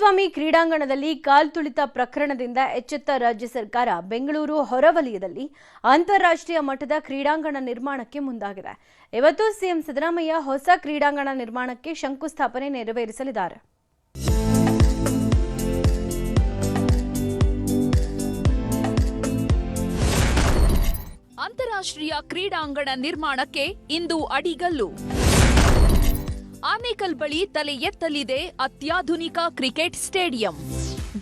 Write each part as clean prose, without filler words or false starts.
ಚಿನ್ನಸ್ವಾಮಿ ಕ್ರೀಡಾಂಗಣದಲ್ಲಿ ಕಾಲ್ತುಳಿತ ಪ್ರಕರಣದಿಂದ ಎಚ್ಚೆತ್ತ ರಾಜ್ಯ ಸರ್ಕಾರ ಬೆಂಗಳೂರು ಹೊರವಲಯದಲ್ಲಿ ಅಂತಾರಾಷ್ಟ್ರೀಯ ಮಟ್ಟದ ಕ್ರೀಡಾಂಗಣ ನಿರ್ಮಾಣಕ್ಕೆ ಮುಂದಾಗಿದೆ. ಇವತ್ತು ಸಿಎಂ ಸಿದ್ದರಾಮಯ್ಯ ಹೊಸ ಕ್ರೀಡಾಂಗಣ ನಿರ್ಮಾಣಕ್ಕೆ ಶಂಕುಸ್ಥಾಪನೆ ನೆರವೇರಿಸಲಿದ್ದಾರೆ. ಅಂತಾರಾಷ್ಟ್ರೀಯ ಕ್ರೀಡಾಂಗಣ ನಿರ್ಮಾಣಕ್ಕೆ ಇಂದು ಅಡಿಗಲ್ಲು. ಆನೇಕಲ್ ಬಳಿ ತಲೆ ಎತ್ತಲಿದೆ ಅತ್ಯಾಧುನಿಕ ಕ್ರಿಕೆಟ್ ಸ್ಟೇಡಿಯಂ.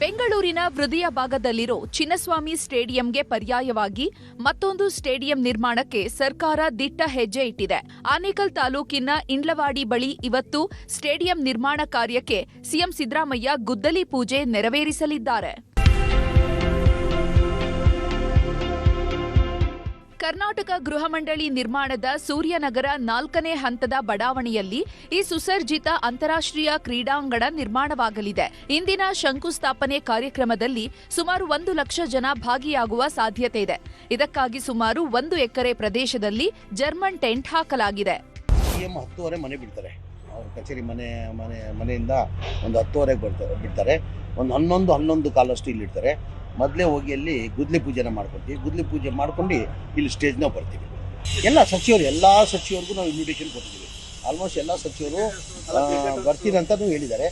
ಬೆಂಗಳೂರಿನ ಹೃದಯ ಭಾಗದಲ್ಲಿರೋ ಚಿನ್ನಸ್ವಾಮಿ ಸ್ಟೇಡಿಯಂಗೆ ಪರ್ಯಾಯವಾಗಿ ಮತ್ತೊಂದು ಸ್ಟೇಡಿಯಂ ನಿರ್ಮಾಣಕ್ಕೆ ಸರ್ಕಾರ ದಿಟ್ಟ ಹೆಜ್ಜೆ ಇಟ್ಟಿದೆ. ಆನೇಕಲ್ ತಾಲೂಕಿನ ಇಂಡ್ಲವಾಡಿ ಬಳಿ ಇವತ್ತು ಸ್ಟೇಡಿಯಂ ನಿರ್ಮಾಣ ಕಾರ್ಯಕ್ಕೆ ಸಿಎಂ ಸಿದ್ದರಾಮಯ್ಯ ಗುದ್ದಲಿ ಪೂಜೆ ನೆರವೇರಿಸಲಿದ್ದಾರೆ. ಕರ್ನಾಟಕ ಗೃಹ ಮಂಡಳಿ ನಿರ್ಮಾಣದ ಸೂರ್ಯನಗರ 4ನೇ ಹಂತದ ಬಡಾವಣೆಯಲ್ಲಿ ಈ ಸುಸರ್ಜಿತ ಅಂತಾರಾಷ್ಟ್ರೀಯ ಕ್ರೀಡಾಂಗಣ ನಿರ್ಮಾಣವಾಗಲಿದೆ. ಇಂದಿನ ಶಂಕುಸ್ಥಾಪನೆ ಕಾರ್ಯಕ್ರಮದಲ್ಲಿ ಸುಮಾರು 1 ಲಕ್ಷ ಜನ ಭಾಗಿಯಾಗುವ ಸಾಧ್ಯತೆ ಇದೆ. ಇದಕ್ಕಾಗಿ ಸುಮಾರು 1 ಎಕರೆ ಪ್ರದೇಶದಲ್ಲಿ ಜರ್ಮನ್ ಟೆಂಟ್ ಹಾಕಲಾಗಿದೆ. ಸಿಎಂ 10:30 ಮನೆ ಬಿಡ್ತಾರೆ. ಅವ್ರ ಕಚೇರಿ ಮನೆಯಿಂದ ಒಂದು 10:30 ಬಿಡ್ತಾರೆ. ಒಂದು 11 ಕಾಲಷ್ಟು ಇಲ್ಲಿ ಇಡ್ತಾರೆ. ಮೊದಲೇ ಹೋಗಿ ಅಲ್ಲಿ ಗುದ್ಲಿ ಪೂಜೆನ ಮಾಡ್ಕೊತೀವಿ. ಗುದ್ಲಿ ಪೂಜೆ ಮಾಡ್ಕೊಂಡು ಇಲ್ಲಿ ಸ್ಟೇಜ್ನ ಬರ್ತೀವಿ. ಎಲ್ಲ ಸಚಿವರಿಗೂ ನಾವು ಇನ್ವಿಟೇಷನ್ ಕೊಡ್ತೀವಿ. ಆಲ್ಮೋಸ್ಟ್ ಎಲ್ಲ ಸಚಿವರು ಬರ್ತೀನಿ ಅಂತಲೂ ಹೇಳಿದ್ದಾರೆ.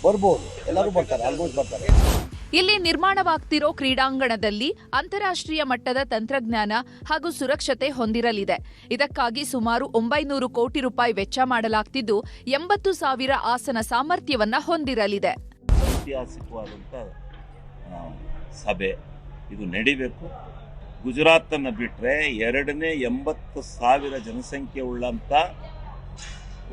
ಬರ್ಬೋದು, ಎಲ್ಲರೂ ಬರ್ತಾರೆ, ಆಲ್ಮೋಸ್ಟ್ ಬರ್ತಾರೆ. ಇಲ್ಲಿ ನಿರ್ಮಾಣವಾಗ್ತಿರೋ ಕ್ರೀಡಾಂಗಣದಲ್ಲಿ ಅಂತಾರಾಷ್ಟ್ರೀಯ ಮಟ್ಟದ ತಂತ್ರಜ್ಞಾನ ಹಾಗೂ ಸುರಕ್ಷತೆ ಹೊಂದಿರಲಿದೆ. ಇದಕ್ಕಾಗಿ ಸುಮಾರು 900 ಕೋಟಿ ರೂಪಾಯಿ ವೆಚ್ಚ ಮಾಡಲಾಗ್ತಿದ್ದು 80,000 ಆಸನ ಸಾಮರ್ಥ್ಯವನ್ನ ಹೊಂದಿರಲಿದೆ. ಐತಿಹಾಸಿಕವಾದಂಥ ಸಭೆ ಇದು ನಡಿಬೇಕು. ಗುಜರಾತನ್ನು ಬಿಟ್ಟರೆ 2ನೇ 80,000 ಜನಸಂಖ್ಯೆ ಉಳ್ಳಂಥ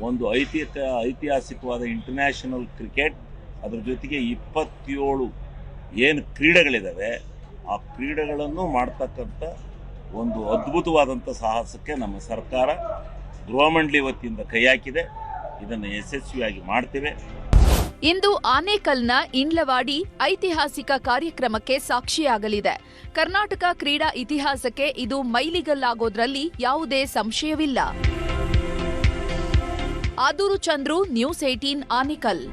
ಒಂದು ಐತಿಹಾಸಿಕವಾದ ಇಂಟರ್ನ್ಯಾಷನಲ್ ಕ್ರಿಕೆಟ್, ಅದರ ಜೊತೆಗೆ 27 ಏನು ಕ್ರೀಡೆಗಳಿದ್ದಾವೆ ಆ ಕ್ರೀಡೆಗಳನ್ನು ಮಾಡ್ತಕ್ಕಂಥ ಒಂದು ಅದ್ಭುತವಾದಂಥ ಸಾಹಸಕ್ಕೆ ನಮ್ಮ ಸರ್ಕಾರ ಗೃಹ ಮಂಡಳಿ ವತಿಯಿಂದ ಕೈ ಹಾಕಿದೆ. ಇದನ್ನು ಯಶಸ್ವಿಯಾಗಿ ಮಾಡ್ತೇವೆ. ಇಂದು ಆನೇಕಲ್ನ ಇಂಡ್ಲವಾಡಿ ಐತಿಹಾಸಿಕ ಕಾರ್ಯಕ್ರಮಕ್ಕೆ ಸಾಕ್ಷಿಯಾಗಲಿದೆ. ಕರ್ನಾಟಕ ಕ್ರೀಡಾ ಇತಿಹಾಸಕ್ಕೆ ಇದು ಮೈಲಿಗಲ್ಲಾಗೋದ್ರಲ್ಲಿ ಯಾವುದೇ ಸಂಶಯವಿಲ್ಲ. ಆದೂರು ಚಂದ್ರು, ನ್ಯೂಸ್ 18 ಆನೇಕಲ್.